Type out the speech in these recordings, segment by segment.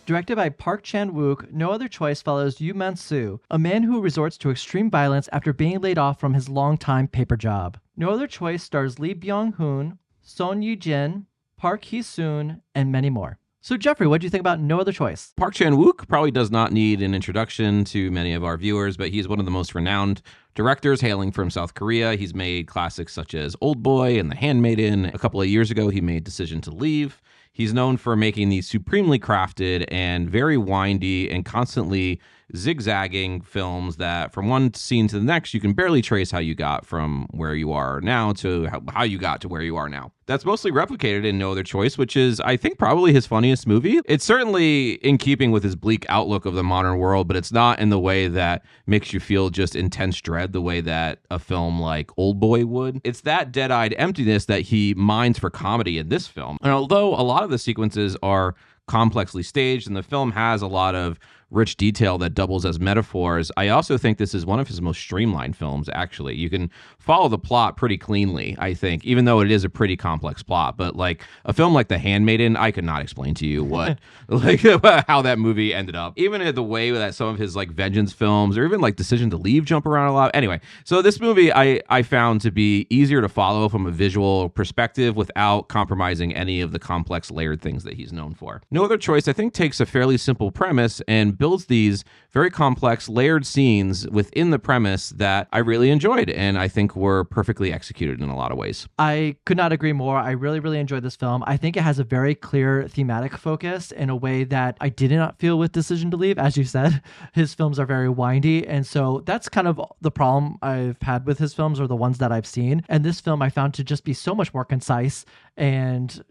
Directed by Park Chan-wook, No Other Choice follows Yoo Man-soo, a man who resorts to extreme violence after being laid off from his longtime paper job. No Other Choice stars Lee Byung-hun, Son Ye-jin, Park Hee-soon, and many more. So Jeffrey, what do you think about No Other Choice? Park Chan-wook probably does not need an introduction to many of our viewers, but he's one of the most renowned directors hailing from South Korea. He's made classics such as Old Boy and The Handmaiden. A couple of years ago, he made Decision to Leave. He's known for making these supremely crafted and very windy and constantly zigzagging films that from one scene to the next, you can barely trace how you got from where you are now to how you got to where you are now. That's mostly replicated in No Other Choice, which is, I think, probably his funniest movie. It's certainly in keeping with his bleak outlook of the modern world, but it's not in the way that makes you feel just intense dread the way that a film like Old Boy would. It's that dead-eyed emptiness that he mines for comedy in this film. And although a lot of the sequences are complexly staged and the film has a lot of rich detail that doubles as metaphors, I also think this is one of his most streamlined films, actually. You can follow the plot pretty cleanly, I think, even though it is a pretty complex plot. But like a film like The Handmaiden, I could not explain to you what, like how that movie ended up. Even the way that some of his like vengeance films or even like Decision to Leave jump around a lot. Anyway, so this movie I found to be easier to follow from a visual perspective without compromising any of the complex layered things that he's known for. No Other Choice, I think, takes a fairly simple premise and builds these very complex layered scenes within the premise that I really enjoyed and I think were perfectly executed in a lot of ways. I could not agree more. I really, really enjoyed this film. I think it has a very clear thematic focus in a way that I did not feel with Decision to Leave. As you said, his films are very windy. And so that's kind of the problem I've had with his films or the ones that I've seen. And this film I found to just be so much more concise and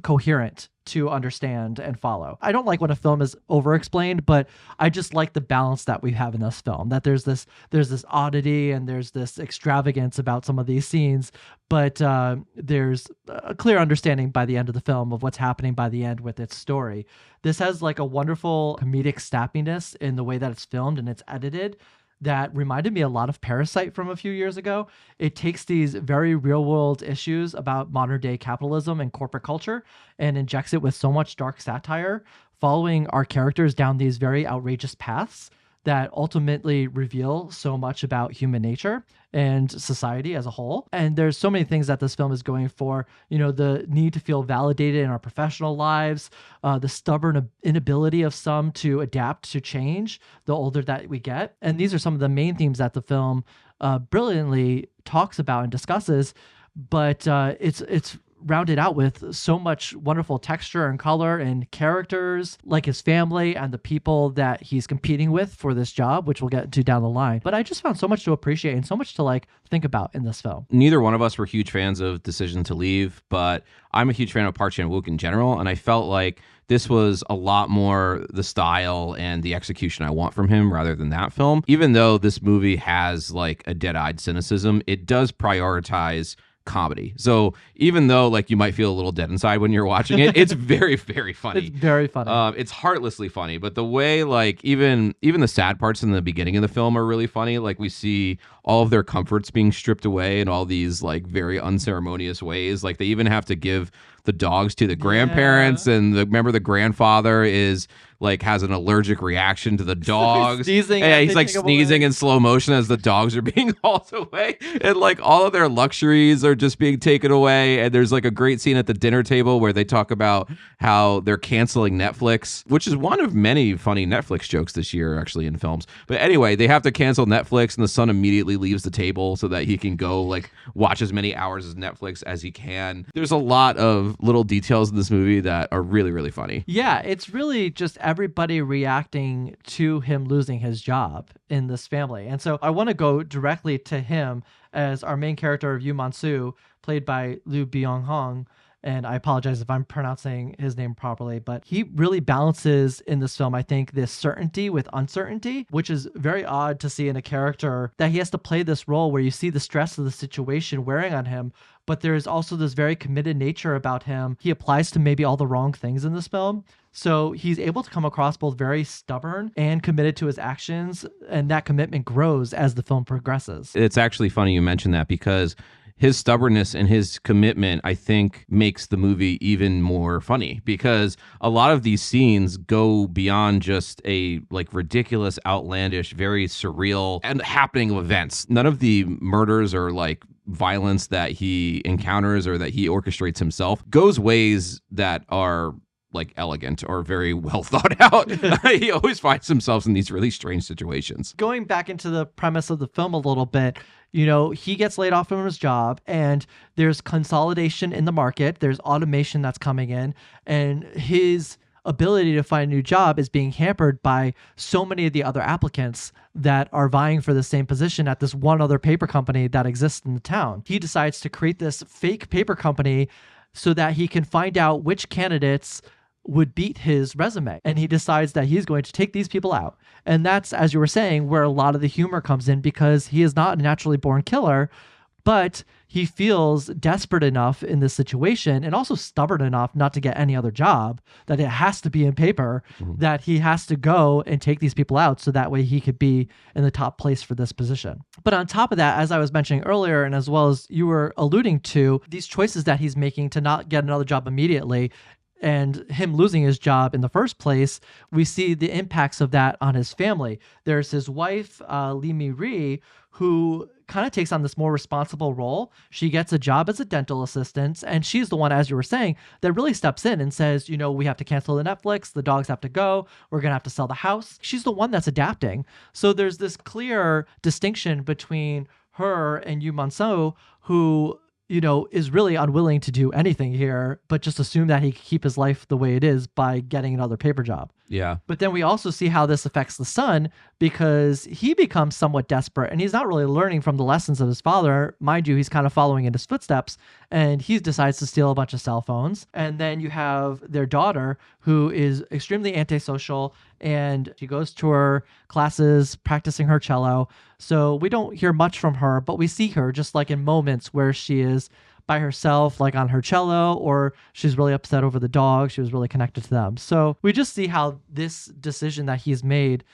coherent to understand and follow. I don't like when a film is over-explained, but I just like the balance that we have in this film, that there's this oddity and there's this extravagance about some of these scenes, but there's a clear understanding by the end of the film of what's happening by the end with its story. This has like a wonderful comedic snappiness in the way that it's filmed and it's edited that reminded me a lot of Parasite from a few years ago. It takes these very real world issues about modern day capitalism and corporate culture and injects it with so much dark satire, following our characters down these very outrageous paths that ultimately reveal so much about human nature and society as a whole. And there's so many things that this film is going for, you know, the need to feel validated in our professional lives, the stubborn inability of some to adapt to change the older that we get. And these are some of the main themes that the film brilliantly talks about and discusses, but it's rounded out with so much wonderful texture and color and characters like his family and the people that he's competing with for this job, which we'll get to down the line. But I just found so much to appreciate and so much to like think about in this film. Neither one of us were huge fans of Decision to Leave, but I'm a huge fan of Park Chan-wook in general, and I felt like this was a lot more the style and the execution I want from him rather than that film. Even though this movie has like a dead-eyed cynicism, it does prioritize comedy. So even though like you might feel a little dead inside when you're watching it, it's very, very funny. It's very funny. It's heartlessly funny, but the way like even the sad parts in the beginning of the film are really funny. Like we see all of their comforts being stripped away in all these like very unceremonious ways. Like they even have to give the dogs to the grandparents, and remember the grandfather is like has an allergic reaction to the dogs. He's like sneezing in slow motion as the dogs are being hauled away, and like all of their luxuries are just being taken away. And there's like a great scene at the dinner table where they talk about how they're canceling Netflix, which is one of many funny Netflix jokes this year actually in films. But anyway, they have to cancel Netflix, and the son immediately leaves the table so that he can go like watch as many hours of Netflix as he can. There's a lot of little details in this movie that are really, really funny. Yeah, it's really just everybody reacting to him losing his job in this family. And so I want to go directly to him as our main character of Yoo Man-soo, played by Lee Byung-hun. And I apologize if I'm pronouncing his name properly, but he really balances in this film, I think, this certainty with uncertainty, which is very odd to see in a character that he has to play this role where you see the stress of the situation wearing on him, but there is also this very committed nature about him. He applies to maybe all the wrong things in this film. So he's able to come across both very stubborn and committed to his actions, and that commitment grows as the film progresses. It's actually funny you mentioned that because his stubbornness and his commitment, I think, makes the movie even more funny, because a lot of these scenes go beyond just a like ridiculous, outlandish, very surreal and happening of events. None of the murders or like violence that he encounters or that he orchestrates himself goes ways that are like elegant or very well thought out. He always finds himself in these really strange situations. Going back into the premise of the film a little bit, you know, he gets laid off from his job and there's consolidation in the market. There's automation that's coming in, and his ability to find a new job is being hampered by so many of the other applicants that are vying for the same position at this one other paper company that exists in the town. He decides to create this fake paper company so that he can find out which candidates would beat his resume. And he decides that he's going to take these people out. And that's, as you were saying, where a lot of the humor comes in, because he is not a naturally born killer, but he feels desperate enough in this situation and also stubborn enough not to get any other job, that it has to be in paper, that he has to go and take these people out so that way he could be in the top place for this position. But on top of that, as I was mentioning earlier, and as well as you were alluding to, these choices that he's making to not get another job immediately and him losing his job in the first place, we see the impacts of that on his family. There's his wife, Lee Mi-ri, who kind of takes on this more responsible role. She gets a job as a dental assistant, and she's the one, as you were saying, that really steps in and says, you know, we have to cancel the Netflix, the dogs have to go, we're going to have to sell the house. She's the one that's adapting. So there's this clear distinction between her and Yu Man-seo, who, you know, is really unwilling to do anything here, but just assume that he can keep his life the way it is by getting another paper job. Yeah. But then we also see how this affects the son, because he becomes somewhat desperate and he's not really learning from the lessons of his father. Mind you, he's kind of following in his footsteps, and he decides to steal a bunch of cell phones. And then you have their daughter, who is extremely antisocial, and she goes to her classes practicing her cello. So we don't hear much from her, but we see her just like in moments where she is by herself, like on her cello, or she's really upset over the dog. She was really connected to them. So we just see how this decision that he's made,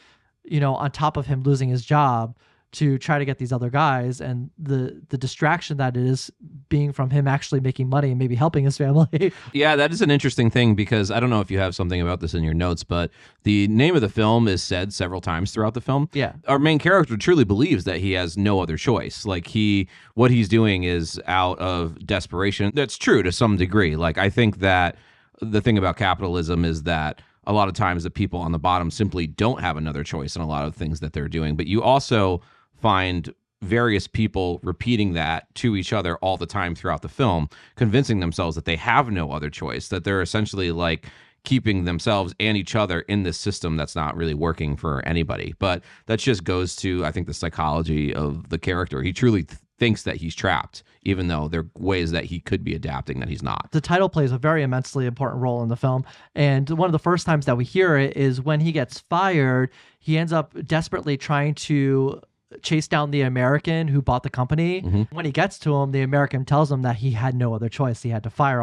you know, on top of him losing his job to try to get these other guys, and the distraction that it is being from him actually making money and maybe helping his family. Yeah, that is an interesting thing, because I don't know if you have something about this in your notes, but the name of the film is said several times throughout the film. Yeah. Our main character truly believes that he has no other choice. Like what he's doing is out of desperation. That's true to some degree. Like, I think that the thing about capitalism is that a lot of times the people on the bottom simply don't have another choice in a lot of things that they're doing. But you also find various people repeating that to each other all the time throughout the film, convincing themselves that they have no other choice, that they're essentially like keeping themselves and each other in this system that's not really working for anybody. But that just goes to, I think, the psychology of the character. He truly thinks that he's trapped, even though there are ways that he could be adapting that he's not. The title plays a very immensely important role in the film. And one of the first times that we hear it is when he gets fired. He ends up desperately trying to chase down the American who bought the company. When he gets to him, the American tells him that he had no other choice. He had to fire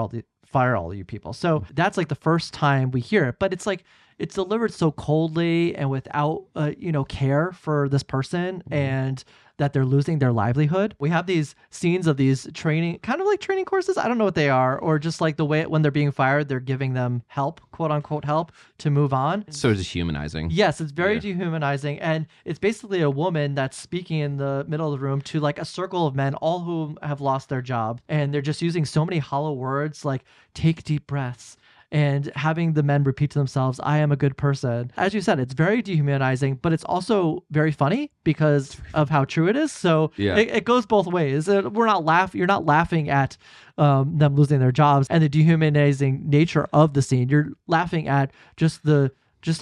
all you people. So that's like the first time we hear it, but it's like, it's delivered so coldly and without, care for this person, and that they're losing their livelihood. We have these scenes of these training, kind of like training courses. I don't know what they are, or just like the way when they're being fired, they're giving them help, quote unquote help, to move on. So dehumanizing. Yes, it's very dehumanizing. And it's basically a woman that's speaking in the middle of the room to like a circle of men, all who have lost their job. And they're just using so many hollow words like take deep breaths, and having the men repeat to themselves, I am a good person. As you said, it's very dehumanizing, but it's also very funny because of how true it is. So it goes both ways. You're not laughing at them losing their jobs and the dehumanizing nature of the scene. You're laughing at just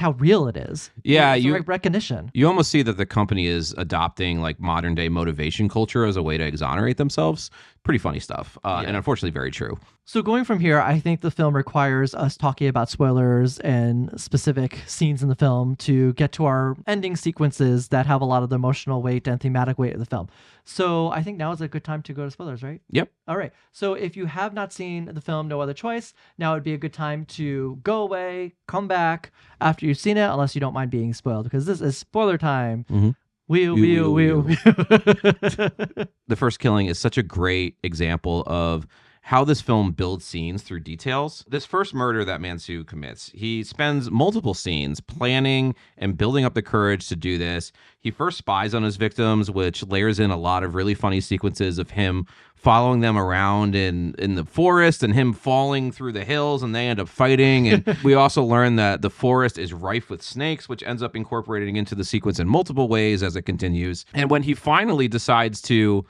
how real it is. Yeah, it's like recognition. You almost see that the company is adopting like modern day motivation culture as a way to exonerate themselves. Pretty funny stuff, and unfortunately very true. So going from here, I think the film requires us talking about spoilers and specific scenes in the film to get to our ending sequences that have a lot of the emotional weight and thematic weight of the film. So I think now is a good time to go to spoilers, right? Yep. All right. So if you have not seen the film No Other Choice, now would be a good time to go away, come back after you've seen it, unless you don't mind being spoiled, because this is spoiler time. Wheel, Wheel, wheel, wheel, wheel. The first killing is such a great example of how this film builds scenes through details. This first murder that Mansu commits, he spends multiple scenes planning and building up the courage to do this. He first spies on his victims, which layers in a lot of really funny sequences of him following them around in the forest and him falling through the hills, and they end up fighting. And we also learn that the forest is rife with snakes, which ends up incorporating into the sequence in multiple ways as it continues. And when he finally decides to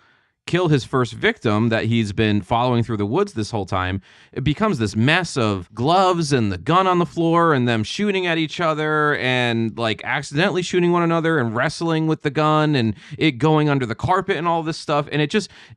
kill his first victim that he's been following through the woods this whole time, it becomes this mess of gloves and the gun on the floor and them shooting at each other and like accidentally shooting one another and wrestling with the gun and it going under the carpet and all this stuff. And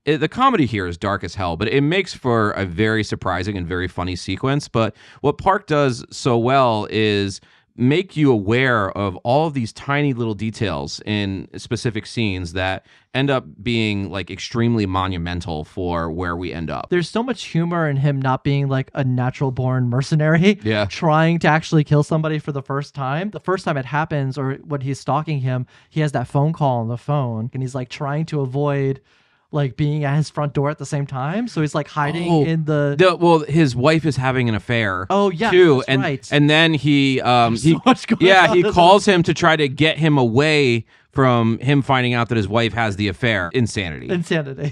the comedy here is dark as hell, but it makes for a very surprising and very funny sequence. But what Park does so well is make you aware of all of these tiny little details in specific scenes that end up being like extremely monumental for where we end up. There's so much humor in him not being like a natural born mercenary, Yeah. trying to actually kill somebody for the first time. The first time it happens, or when he's stalking him, he has that phone call on the phone and he's like trying to avoid like being at his front door at the same time. So he's like hiding in Well, his wife is having an affair. Oh, yeah, too, that's and right. and then he so much going on. he calls him to try to get him away from him finding out that his wife has the affair. Insanity.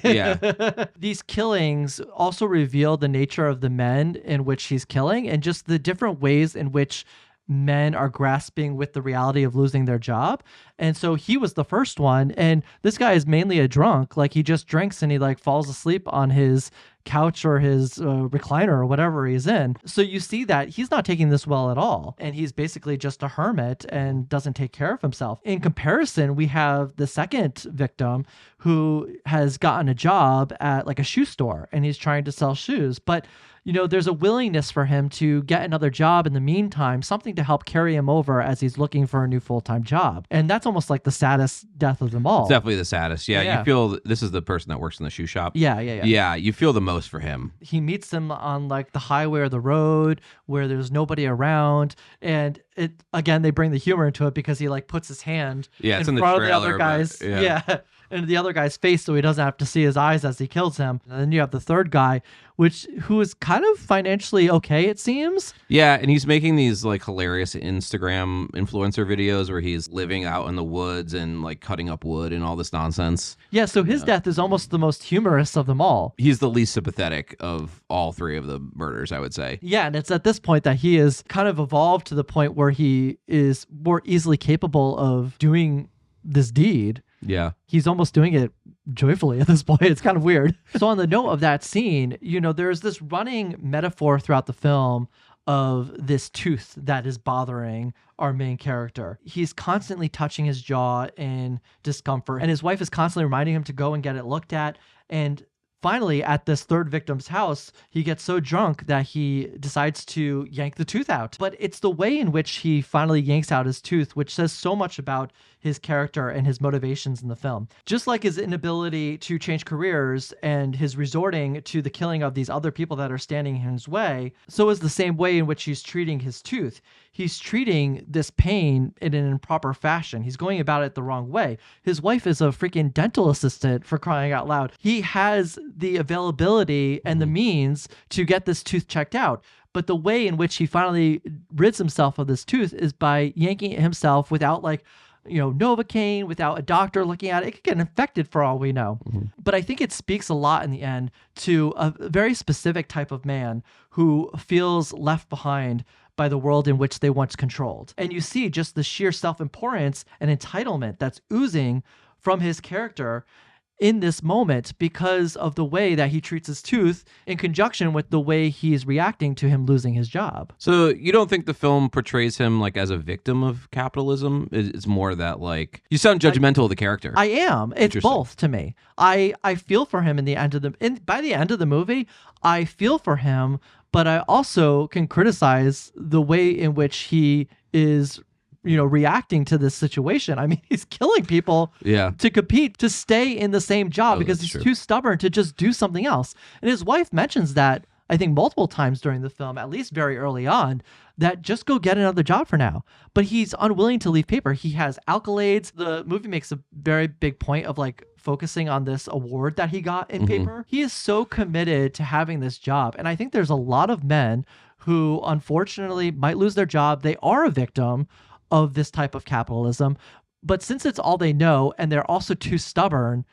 Yeah. These killings also reveal the nature of the men in which he's killing and just the different ways in which men are grasping with the reality of losing their job. And so he was the first one, and this guy is mainly a drunk. Like, he just drinks and he like falls asleep on his couch or his recliner or whatever he's in. So you see that he's not taking this well at all, and he's basically just a hermit and doesn't take care of himself. In comparison, we have the second victim who has gotten a job at like a shoe store and he's trying to sell shoes, but you know, there's a willingness for him to get another job in the meantime, something to help carry him over as he's looking for a new full-time job. And that's almost like the saddest death of them all. It's definitely the saddest. Yeah, you feel this is the person that works in the shoe shop. Yeah. Yeah, you feel the most for him. He meets them on like the highway or the road where there's nobody around, and it again they bring the humor into it because he like puts his hand it's in in front the of the other trailer, guy's but, into the other guy's face so he doesn't have to see his eyes as he kills him. And then you have the third guy, who is kind of financially okay, it seems. Yeah, and he's making these like hilarious Instagram influencer videos where he's living out in the woods and like cutting up wood and all this nonsense. Yeah, so his death is almost the most humorous of them all. He's the least sympathetic of all three of the murders, I would say. Yeah, and it's at this point that he is kind of evolved to the point where he is more easily capable of doing this deed. Yeah. He's almost doing it joyfully at this point. It's kind of weird. So on the note of that scene, you know, there's this running metaphor throughout the film of this tooth that is bothering our main character. He's constantly touching his jaw in discomfort, and his wife is constantly reminding him to go and get it looked at. And finally, at this third victim's house, he gets so drunk that he decides to yank the tooth out. But it's the way in which he finally yanks out his tooth, which says so much about his character and his motivations in the film. Just like his inability to change careers and his resorting to the killing of these other people that are standing in his way, so is the same way in which he's treating his tooth. He's treating this pain in an improper fashion. He's going about it the wrong way. His wife is a freaking dental assistant, for crying out loud. He has the availability and the means to get this tooth checked out. But the way in which he finally rids himself of this tooth is by yanking it himself without Novocaine, without a doctor looking at it. It could get infected for all we know. But I think it speaks a lot in the end to a very specific type of man who feels left behind by the world in which they once controlled. And you see just the sheer self-importance and entitlement that's oozing from his character in this moment because of the way that he treats his tooth in conjunction with the way he's reacting to him losing his job. So you don't think the film portrays him like as a victim of capitalism? It's more that like you sound judgmental of the character. I am. It's both to me. I feel for him by the end of the movie, I feel for him, but I also can criticize the way in which he is reacting to this situation. I mean, he's killing people to compete, to stay in the same job because he's too stubborn to just do something else. And his wife mentions that I think multiple times during the film, at least very early on, that just go get another job for now. But he's unwilling to leave paper. He has accolades. The movie makes a very big point of like focusing on this award that he got in paper. He is so committed to having this job. And I think there's a lot of men who unfortunately might lose their job. They are a victim of this type of capitalism. But since it's all they know and they're also too stubborn,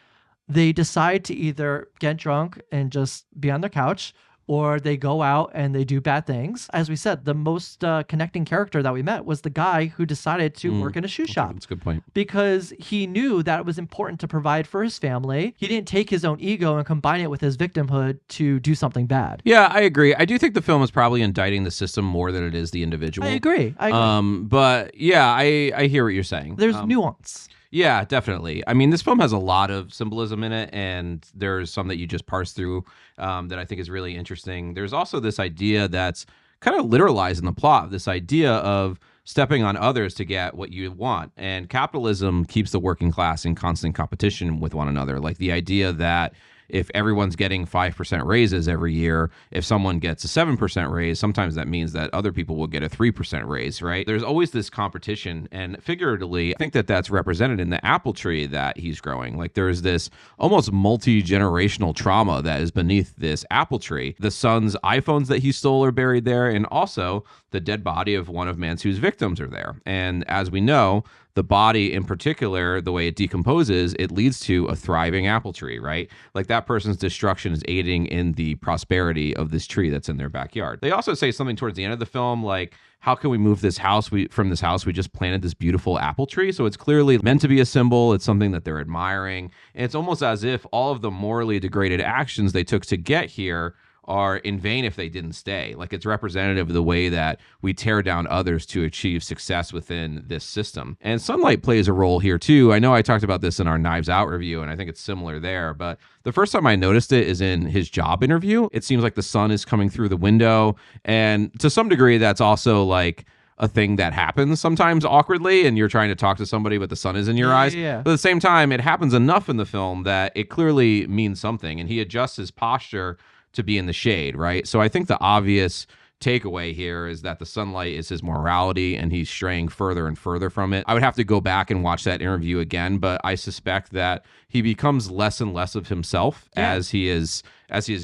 they decide to either get drunk and just be on their couch, or they go out and they do bad things. As we said, the most connecting character that we met was the guy who decided to work in a shoe shop. That's a good point. Because he knew that it was important to provide for his family. He didn't take his own ego and combine it with his victimhood to do something bad. Yeah, I agree. I do think the film is probably indicting the system more than it is the individual. I agree. But yeah, I hear what you're saying. There's nuance. Yeah, definitely. I mean, this film has a lot of symbolism in it, and there's some that you just parse through that I think is really interesting. There's also this idea that's kind of literalized in the plot, this idea of stepping on others to get what you want. And capitalism keeps the working class in constant competition with one another. Like the idea that if everyone's getting 5% raises every year, if someone gets a 7% raise, sometimes that means that other people will get a 3% raise, right? There's always this competition. And figuratively, I think that that's represented in the apple tree that he's growing. Like there's this almost multi-generational trauma that is beneath this apple tree. The son's iPhones that he stole are buried there, and also the dead body of one of Mansu's victims are there. And as we know, the body in particular, the way it decomposes, it leads to a thriving apple tree, right? Like that person's destruction is aiding in the prosperity of this tree that's in their backyard. They also say something towards the end of the film, like, how can we move this house? From this house, we just planted this beautiful apple tree. So it's clearly meant to be a symbol. It's something that they're admiring. And it's almost as if all of the morally degraded actions they took to get here are in vain if they didn't stay. Like it's representative of the way that we tear down others to achieve success within this system. And sunlight plays a role here too. I know I talked about this in our Knives Out review, and I think it's similar there, but the first time I noticed it is in his job interview. It seems like the sun is coming through the window, and to some degree that's also like a thing that happens sometimes awkwardly, and you're trying to talk to somebody but the sun is in your eyes. Yeah. But at the same time, it happens enough in the film that it clearly means something, and he adjusts his posture to be in the shade, right? So I think the obvious takeaway here is that the sunlight is his morality, and he's straying further and further from it. I would have to go back and watch that interview again, but I suspect that he becomes less and less of himself as he is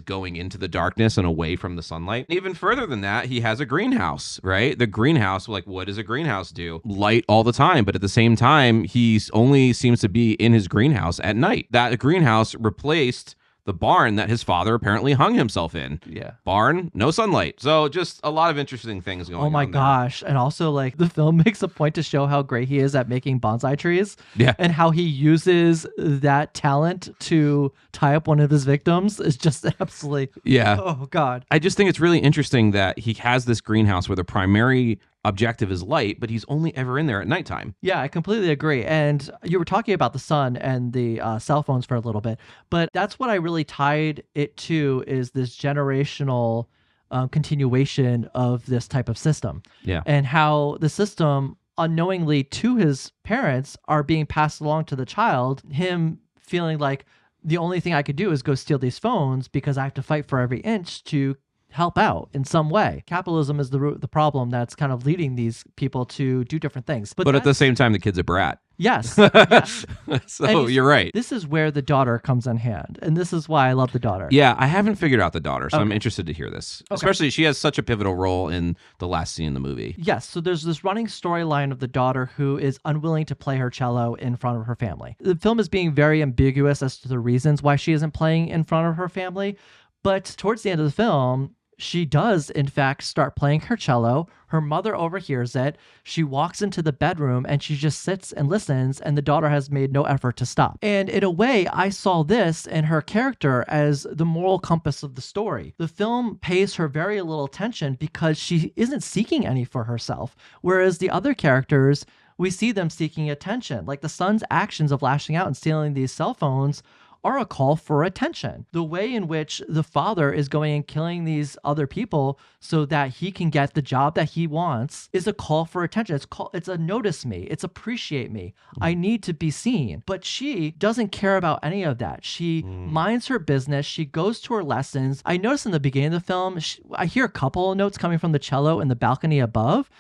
going into the darkness and away from the sunlight. And even further than that, he has a greenhouse, right? The greenhouse, like what does a greenhouse do? Light all the time, but at the same time, he only seems to be in his greenhouse at night. That greenhouse replaced the barn that his father apparently hung himself in. Yeah. Barn, no sunlight. So just a lot of interesting things going on. Oh my gosh. And also like the film makes a point to show how great he is at making bonsai trees. Yeah. And how he uses that talent to tie up one of his victims is just absolutely, oh God. I just think it's really interesting that he has this greenhouse where the primary objective is light, but he's only ever in there at nighttime. Yeah, I completely agree. And you were talking about the sun and the cell phones for a little bit, but that's what I really tied it to, is this generational continuation of this type of system. Yeah. And how the system unknowingly to his parents are being passed along to the child, him feeling like the only thing I could do is go steal these phones because I have to fight for every inch to help out in some way. Capitalism is the problem that's kind of leading these people to do different things. But at the same time, the kid's a brat. Yes. Yes. So you're right. This is where the daughter comes in hand. And this is why I love the daughter. Yeah, I haven't figured out the daughter, so I'm interested to hear this. Okay. Especially she has such a pivotal role in the last scene in the movie. Yes. So there's this running storyline of the daughter who is unwilling to play her cello in front of her family. The film is being very ambiguous as to the reasons why she isn't playing in front of her family. But towards the end of the film, she does, in fact, start playing her cello. Her mother overhears it. She walks into the bedroom and she just sits and listens, and the daughter has made no effort to stop. And in a way, I saw this and her character as the moral compass of the story. The film pays her very little attention because she isn't seeking any for herself, whereas the other characters, we see them seeking attention. Like the son's actions of lashing out and stealing these cell phones are a call for attention. The way in which the father is going and killing these other people so that he can get the job that he wants is a call for attention. It's a notice me. It's appreciate me. I need to be seen. But she doesn't care about any of that. She minds her business. She goes to her lessons. I noticed in the beginning of the film, I hear a couple of notes coming from the cello in the balcony above,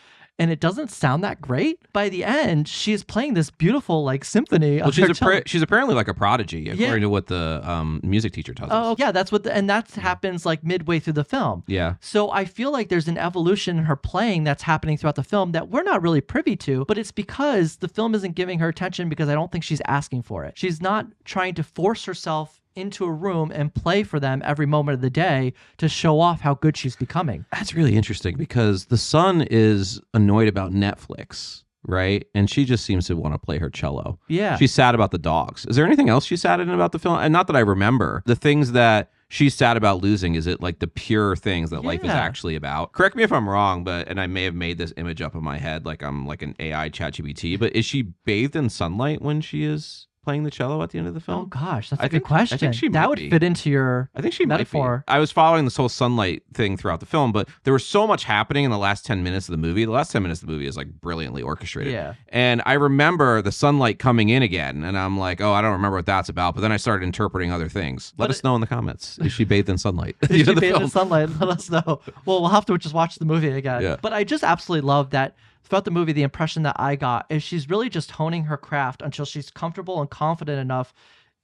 and it doesn't sound that great. By the end, she's playing this beautiful like symphony. Well, she's apparently like a prodigy, according to what the music teacher tells us. Oh, yeah, and that happens like midway through the film. Yeah. So I feel like there's an evolution in her playing that's happening throughout the film that we're not really privy to, but it's because the film isn't giving her attention because I don't think she's asking for it. She's not trying to force herself into a room and play for them every moment of the day to show off how good she's becoming. That's really interesting because the son is annoyed about Netflix, right? And she just seems to want to play her cello. Yeah. She's sad about the dogs. Is there anything else she's sad about the film? And not that I remember. The things that she's sad about losing, is it like the pure things that life is actually about? Correct me if I'm wrong, and I may have made this image up in my head like I'm like an AI ChatGPT, but is she bathed in sunlight when she is playing the cello at the end of the film? Oh gosh, that's a good question. I think she that might would be. fit into your I think she metaphor. Might be. I was following this whole sunlight thing throughout the film, but there was so much happening in the last 10 minutes of the movie. The last 10 minutes of the movie is like brilliantly orchestrated. Yeah. And I remember the sunlight coming in again, and I'm like, oh, I don't remember what that's about. But then I started interpreting other things. Let us know in the comments. Is she bathed in sunlight? Is she bathed in sunlight? Let us know. Well, we'll have to just watch the movie again. Yeah. But I just absolutely love that throughout the movie, the impression that I got is she's really just honing her craft until she's comfortable and confident enough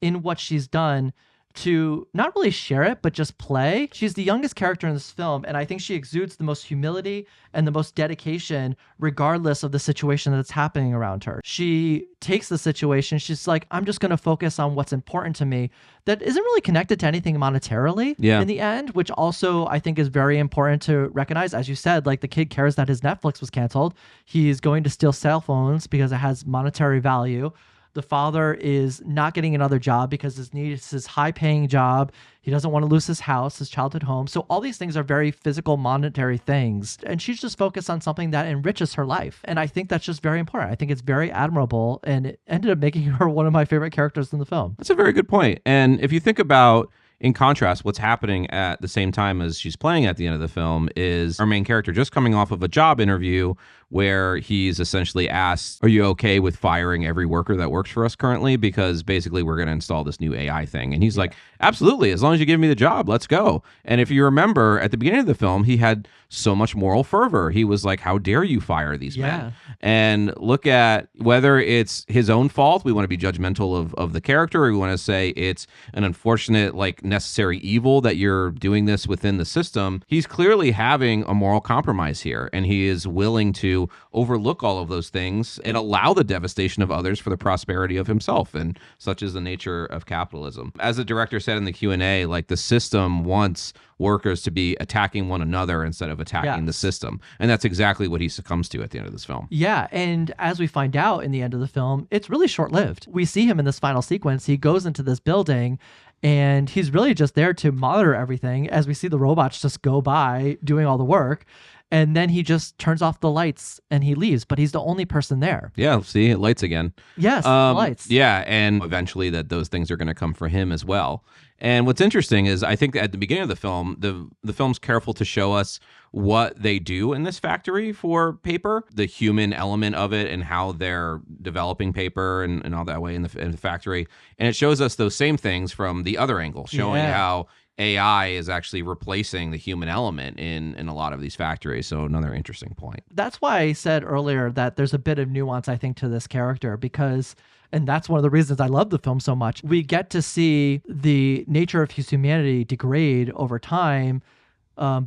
in what she's done to not really share it, but just play. She's the youngest character in this film, and I think she exudes the most humility and the most dedication regardless of the situation that's happening around her. She takes the situation, she's like, I'm just going to focus on what's important to me that isn't really connected to anything monetarily in the end, which also I think is very important to recognize. As you said, like the kid cares that his Netflix was canceled. He's going to steal cell phones because it has monetary value. The father is not getting another job because it's his high-paying job. He doesn't want to lose his house, his childhood home. So all these things are very physical, monetary things. And she's just focused on something that enriches her life. And I think that's just very important. I think it's very admirable. And it ended up making her one of my favorite characters in the film. That's a very good point. And if you think about, in contrast, what's happening at the same time as she's playing at the end of the film is our main character just coming off of a job interview where he's essentially asked, are you okay with firing every worker that works for us currently? Because basically we're going to install this new AI thing. And he's like, absolutely, as long as you give me the job, let's go. And if you remember at the beginning of the film, he had so much moral fervor. He was like, how dare you fire these men? And look at whether it's his own fault, we want to be judgmental of the character, or we want to say it's an unfortunate, like, necessary evil that you're doing this within the system. He's clearly having a moral compromise here, and he is willing to overlook all of those things and allow the devastation of others for the prosperity of himself. And such is the nature of capitalism. As the director said in the Q&A, like, the system wants workers to be attacking one another instead of attacking the system. And that's exactly what he succumbs to at the end of this film. Yeah, and as we find out in the end of the film, it's really short-lived. We see him in this final sequence. He goes into this building and he's really just there to monitor everything as we see the robots just go by doing all the work. And then he just turns off the lights and he leaves, but he's the only person there. Yeah, see, it lights again. Yes, lights. Yeah, and eventually that those things are going to come for him as well. And what's interesting is I think that at the beginning of the film, the film's careful to show us what they do in this factory for paper, the human element of it and how they're developing paper and all that way in the factory. And it shows us those same things from the other angle, showing how AI is actually replacing the human element in a lot of these factories. So another interesting point. That's why I said earlier that there's a bit of nuance, I think, to this character because, and that's one of the reasons I love the film so much, we get to see the nature of his humanity degrade over time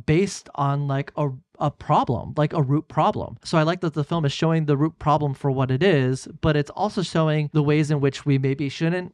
based on like a problem, like a root problem. So I like that the film is showing the root problem for what it is, but it's also showing the ways in which we maybe shouldn't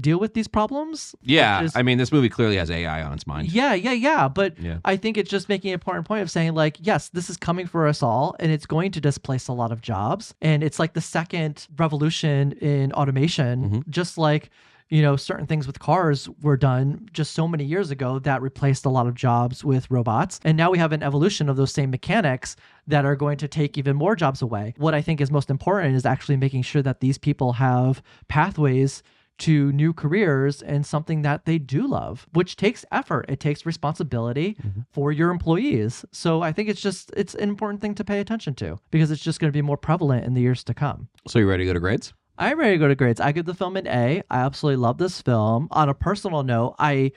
deal with these problems. Yeah, I mean, this movie clearly has AI on its mind. Yeah. But I think it's just making an important point of saying like, yes, this is coming for us all and it's going to displace a lot of jobs. And it's like the second revolution in automation, just like, you know, certain things with cars were done just so many years ago that replaced a lot of jobs with robots. And now we have an evolution of those same mechanics that are going to take even more jobs away. What I think is most important is actually making sure that these people have pathways to new careers and something that they do love, which takes effort. It takes responsibility for your employees. So I think it's an important thing to pay attention to because it's just going to be more prevalent in the years to come. So you ready to go to grades? I'm ready to go to grades. I give the film an A. I absolutely love this film. On a personal note, I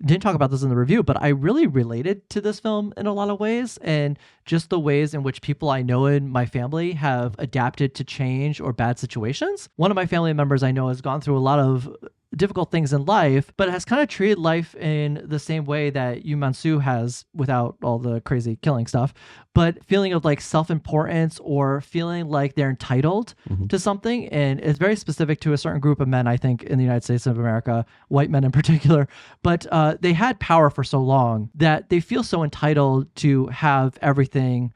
didn't talk about this in the review, but I really related to this film in a lot of ways, and just the ways in which people I know in my family have adapted to change or bad situations. One of my family members I know has gone through a lot of difficult things in life, but has kind of treated life in the same way that Yoon Man-soo has without all the crazy killing stuff, but feeling of like self-importance or feeling like they're entitled to something. And it's very specific to a certain group of men, I think, in the United States of America, white men in particular. But they had power for so long that they feel so entitled to have everything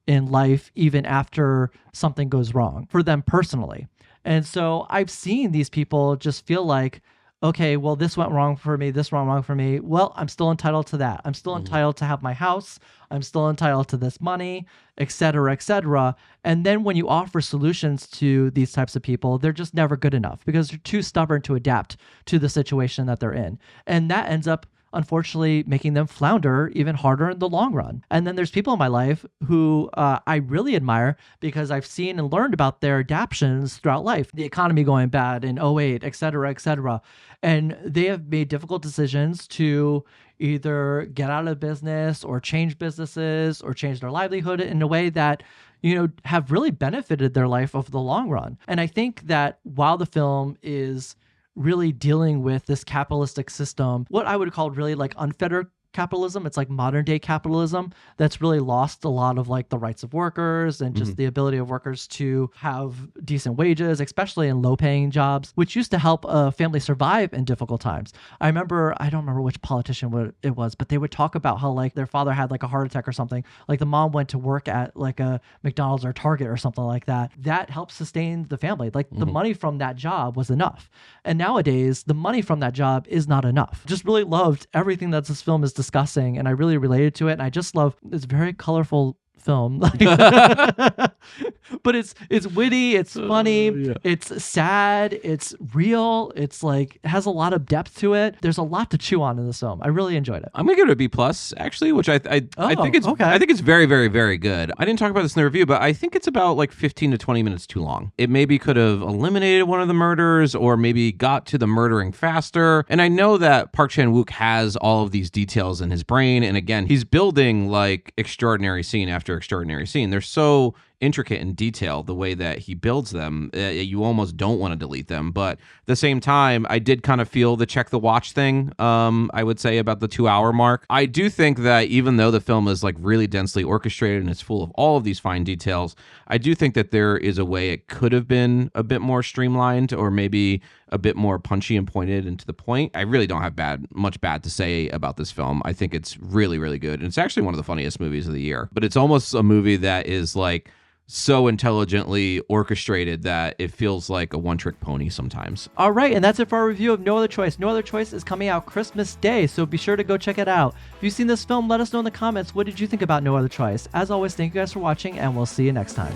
in life, even after something goes wrong for them personally. And so I've seen these people just feel like, okay, well, this went wrong for me. This went wrong for me. Well, I'm still entitled to that. I'm still entitled to have my house. I'm still entitled to this money, et cetera, et cetera. And then when you offer solutions to these types of people, they're just never good enough because they're too stubborn to adapt to the situation that they're in. And that ends up unfortunately making them flounder even harder in the long run. And then there's people in my life who I really admire because I've seen and learned about their adaptations throughout life, the economy going bad in '08, et cetera, et cetera. And they have made difficult decisions to either get out of business or change businesses or change their livelihood in a way that, you know, have really benefited their life over the long run. And I think that while the film is really dealing with this capitalistic system, what I would call really like unfettered capitalism. It's like modern day capitalism that's really lost a lot of like the rights of workers and just the ability of workers to have decent wages, especially in low paying jobs, which used to help a family survive in difficult times. I don't remember which politician it was, but they would talk about how like their father had like a heart attack or something. Like the mom went to work at like a McDonald's or Target or something like that. That helped sustain the family. Like the money from that job was enough. And nowadays the money from that job is not enough. Just really loved everything that this film is discussing, and I really related to it. And I just love this very colorful film. But it's witty, it's funny, it's sad, it's real, it's like it has a lot of depth to it. There's a lot to chew on in this film. I really enjoyed it. I'm gonna give it a B plus actually, which I think it's okay. I think it's very, very, very good. I didn't talk about this in the review, but I think it's about like 15 to 20 minutes too long. It maybe could have eliminated one of the murders or maybe got to the murdering faster. And I know that Park Chan-wook has all of these details in his brain, and again, he's building like extraordinary scene after extraordinary scene. They're so intricate and detailed the way that he builds them. You almost don't want to delete them. But at the same time, I did kind of feel the check the watch thing, I would say, about the 2-hour mark. I do think that even though the film is like really densely orchestrated and it's full of all of these fine details, I do think that there is a way it could have been a bit more streamlined or maybe a bit more punchy and pointed and to the point. I really don't have much bad to say about this film. I think it's really, really good. And it's actually one of the funniest movies of the year. But it's almost a movie that is like so intelligently orchestrated that it feels like a one-trick pony sometimes. All right, and that's it for our review of No Other Choice. No Other Choice is coming out Christmas Day, so be sure to go check it out. If you've seen this film, let us know in the comments, what did you think about No Other Choice? As always, thank you guys for watching, and we'll see you next time.